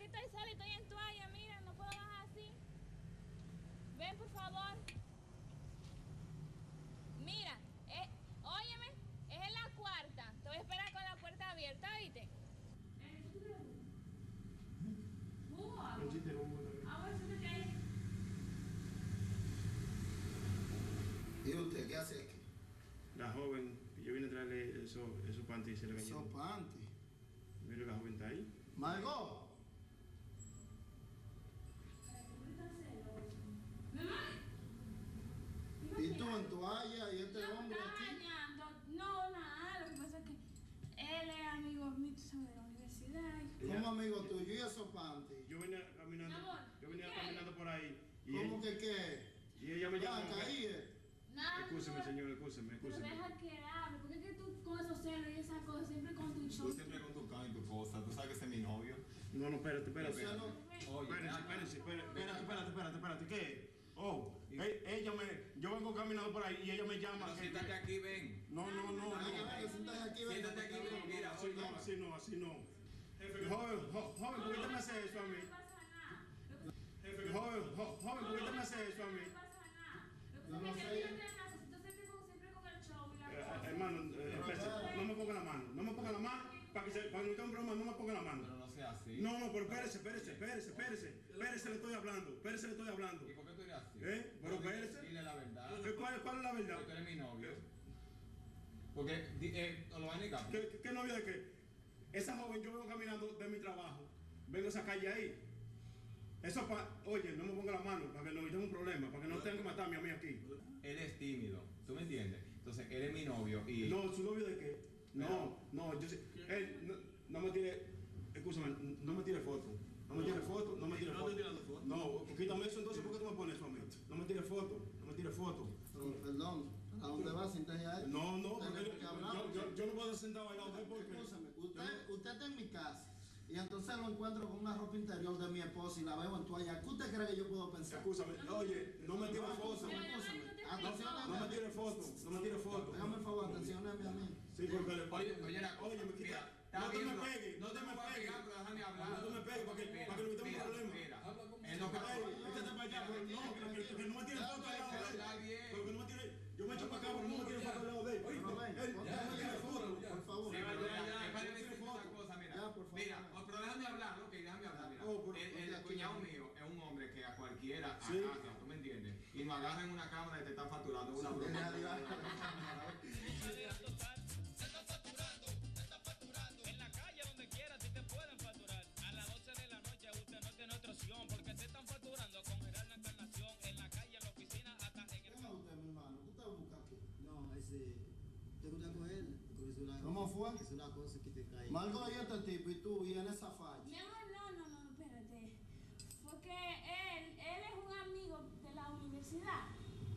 estoy sola y estoy en toalla, mira, no puedo bajar así. Ven, por favor. Mira, óyeme, es en la cuarta. Te voy a esperar con la puerta abierta, ¿viste? ¿Y usted qué hace aquí? La joven, yo vine a traerle esos panties y se le cayeron. ¿Esos panties? Mira, la joven está ahí. Margot. ¿Y tú en toalla y este hombre aquí? No, nada, lo que pasa es que él es amigo mío, de la universidad. ¿Cómo amigo tuyo? ¿Y esos panties? Yo venía caminando por ahí. Y ¿Cómo que qué? Y ella me llamó. Nada, Escúcheme, señor, escúcheme. Pero deja que hable, porque es que tú con esos celos y esas cosas, siempre con tu show. Tú siempre con tu can y tu cosa, tú sabes que ese es mi novio. No, espérate. Oye, Espérate, ¿qué? Yo vengo caminando por ahí y ella me llama. Pero siéntate aquí, ven. No. Siéntate aquí, ven. Siéntate aquí, ven, mira. Así no. Joven, ¿por qué te me hace eso a mí? No pasa nada. Joven, ¿por qué te me hace eso a mí? No pasa nada. Lo que pasa es que yo siempre con el show y la cosa. Hermano, no me ponga la mano, para que no tenga un problema, no me ponga la mano. Pero no sea así. No, pero espérese, le estoy hablando. ¿Y por qué tú eres así? Pero espérese. Dile la verdad. ¿Cuál es la verdad? Que tú eres mi novio. Porque, ¿lo vas a negar? ¿Qué novio de qué? Esa joven, yo vengo caminando de mi trabajo, vengo a esa calle ahí. Eso oye, no me ponga la mano, para que no tenga un problema, para que no tenga que matarme a mí aquí. Él es tímido, ¿tú me entiendes? Entonces, él es mi novio y... No, ¿su novio de qué? No, yo sé, él no me tire, escúchame, no me tire foto. No me tire foto. No estoy tirando foto. No, quítame eso entonces, ¿por qué tú me pones eso a mí? No me tire foto. Perdón, ¿a dónde vas? ¿Siéntate ahí? No, porque yo no puedo sentado al lado de él porque... Escúchame, usted está en mi casa y entonces lo encuentro con una ropa interior de mi esposa y la veo en toalla. ¿Qué usted cree que yo puedo pensar? Escúchame, oye, no me tire foto. No me tire foto. Hágame el favor, atencióname a mí. Sí, porque Oye, me quita. No te me pegues. No te me pegues, pero déjame hablar. No te me pegues para que no me tenga un problema. Él no Échate para allá, pero no, que no me tire foto al lado de él. Pero que no me tire, yo me echo para acá, pero no me tire foto al lado de él. Pero ven, no me tire foto, por favor. Mira, pero déjame hablar, ok, déjame hablar, mira. El cuñado mío es un hombre que a cualquiera agarra, ¿tú me entiendes? Y nos agarra en una cámara y te están facturando una broma. En la calle, donde quiera, si te pueden facturar. A las 12 de la noche usted no tiene otra opción, porque te están facturando con Gerardo Encarnación. En la calle, en la oficina, hasta en el... ¿Cómo usted, mi hermano? ¿Qué usted busca aquí? No, te gusta con él. ¿Cómo fue? Es una cosa que te cae. Margot y este tipo y tú y en esa falla. Mi amor, no, espérate. Fue que él es un amigo de la universidad.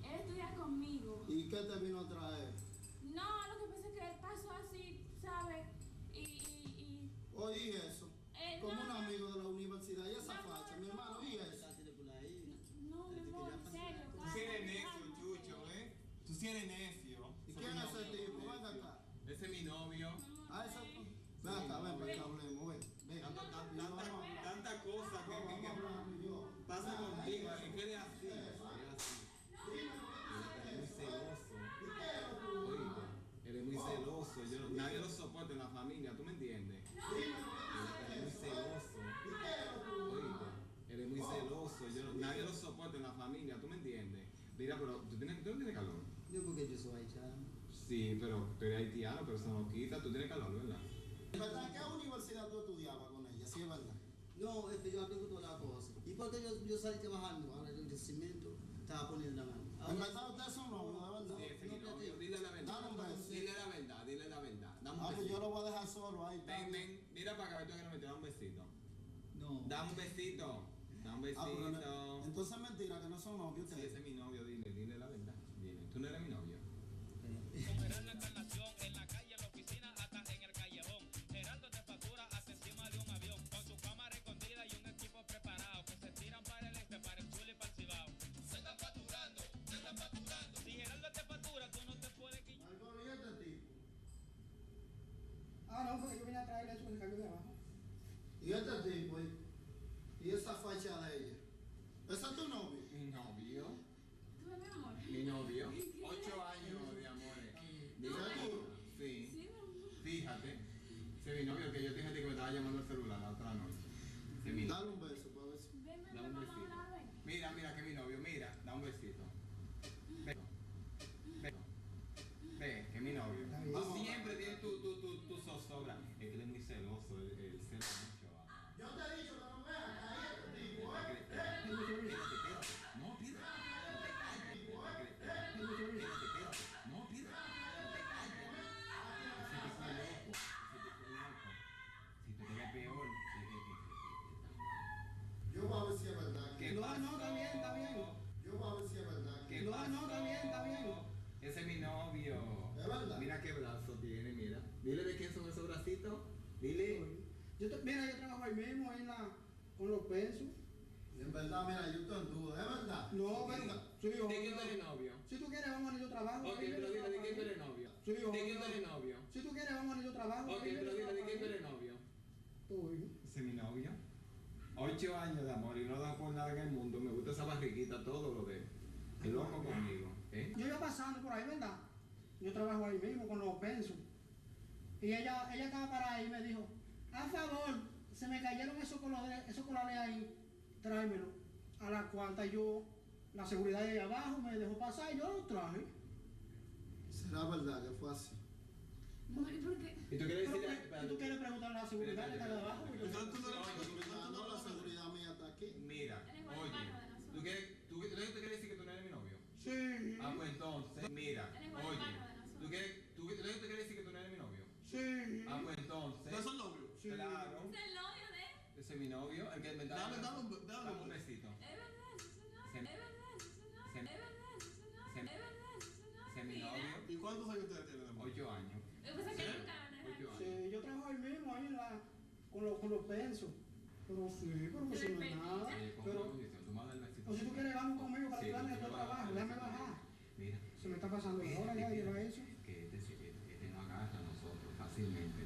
Él estudia conmigo. ¿Y qué te vino a traer? No, lo que pasa es que él pasó así, ¿sabes? Oye, eso. Como un amigo de la universidad y esa No, facha, mi hermano, ¿y eso? No, mi amor, en serio. Tú sí eres necio, Chucho, ¿eh? Tú sí eres necio. ¿Y quién es ese tipo? Venga acá. Ese es mi novio. Ah, eso. Ven acá, ven para que hablemos, ven. Tanta cosa que pasa contigo, es que eres así. Eres muy celoso. Eres muy celoso. Nadie lo soporta en la familia, ¿tú me entiendes? Eres muy celoso. Eres muy celoso. Nadie lo soporta en la familia, ¿tú me entiendes? Mira, pero tú no tienes calor. Yo porque yo soy haitiano. Sí, pero tú eres haitiano, pero eso no quita. Tú tienes calor, ¿verdad? ¿Verdad? ¿Qué universidad tú estudiabas con ella? Sí, es verdad. No, es que yo aplico todas las cosas. ¿Y por qué yo salí trabajando? Ahora el crecimiento estaba poniendo la mano. En verdad ustedes son novios, de verdad. Sí, ese es mi novio. Dile la verdad. Dame un beso. Dile la verdad, dile la verdad. Dame un Ah, pues besito. yo lo voy a dejar solo ahí. Ven, mira para acá, tú que no me te da un besito. No. Dame un besito. Dame un Ah, pero besito. entonces es mentira que no son novios Sí, ustedes. ese es mi novio, dile la verdad. Dile, tú no eres mi novio. Con Gerardo Encarnación, en la calle, en la oficina, hasta en el callejón. Gerardo te factura hasta encima de un avión, con su cámara escondida y un equipo preparado, que se tiran para el este, para el sur y para el Cibao. Se están facturando. Si Gerardo te factura, tú no te puedes quitar. Margot, ¿y este tipo? Ah, no, porque yo vine a traerle eso en el cambio de abajo. ¿Y este tipo? ¿Y esa facha de ella? ¿Esa es tu novio? Mi novio. ¿Tú mi amor? Mi novio. 8 años de amores. ¿Seguro? Sí. Sí, mi amor. Fíjate. Ese es mi novio, que yo te dije que me estaba llamando al celular la otra noche. Ese es mi novio. Dale un beso para ver si... Ven, Da un vamos a besito. hablar, ven. Mira, que es mi novio. Mira, da un besito. Ve. Ve. Ve, que es mi novio. Tú siempre tienes tu zozobra. Es que él es muy celoso, él cela mucho. Yo te he dicho que no me hagas caer contigo, ¿eh? Espérate. No, espérate. No te calles. Espérate. No, espérate. No te calles. Ese tipo es loco. Si te queda peor. Yo voy a ver si es verdad. ¿Qué No, pasó? no, está bien, está bien. Yo voy a ver si es verdad. ¿Qué No, pasó? no, está bien, está bien. Ese es mi novio. ¿Es verdad? Mira qué brazo tiene, mira. Dile de quién son esos bracitos. Dile. Mira, yo trabajo ahí mismo, ahí con los pesos. En verdad, mira, yo estoy en duda. ¿Es verdad? No, pero sí, ¿De quién tú eres novio? Si tú quieres, vamos a ir yo trabajo. Ok, pero dile de quién tú eres novio. Sí, ¿De quién tú eres novio? Si tú quieres, vamos a ir yo trabajo. Ok, pero dile de quién tú eres novio. Uy. Ese es mi novio. 8 años de amor y no da por nada en el mundo. Me gusta esa barriguita, todo lo de él. Es loco conmigo. ¿Eh? Yo iba pasando por ahí, ¿verdad? Yo trabajo ahí mismo con los pensos. Y ella estaba parada ahí y me dijo, a favor, se me cayeron esos colores ahí, tráemelo. A la cuarta yo, la seguridad de ahí abajo me dejó pasar y yo lo traje. ¿Será verdad que fue así? Amor, ¿y por qué? ¿Y tú quieres Pero, decirle? ¿tú quieres preguntarle a la seguridad que está de abajo? Entonces tú no la seguridad mía está aquí. Mira, Eres buen oye, hermano de nosotros. ¿tú quieres decir que tú no eres mi novio? Sí. Ah, pues entonces, mira, Eres buen oye, hermano de nosotros. ¿tú quieres decir que tú no eres mi novio? Sí. Ah, pues entonces. ¿Ustedes son novios? Sí. Claro. ¿Es el novio de él? Ese es mi novio, el que me está Dame un un besito. Es verdad, ese es su novio. Se- Es verdad, ese es su novio. se- Es verdad, ese es su novio. se- Es verdad, ese es su novio. Ese es mi Mira. novio. ¿Y cuántos años ustedes tienen de amor? 8 años. Lo que pasa es que ¿Sí? nunca van a 8 dejar. años. Sí, yo trabajo ahí mismo, ahí con los pensos. Pero sí, pero que si no es nada. Con Pero, una condición, tú mandas el besito. o si tú quieres, vamos conmigo para Sí, que vean tú que yo me vas a trabajo, dar déjame el besito. bajar. Mira. Se me está pasando la hora ya, lleva eso. Que este no agarra a nosotros fácilmente.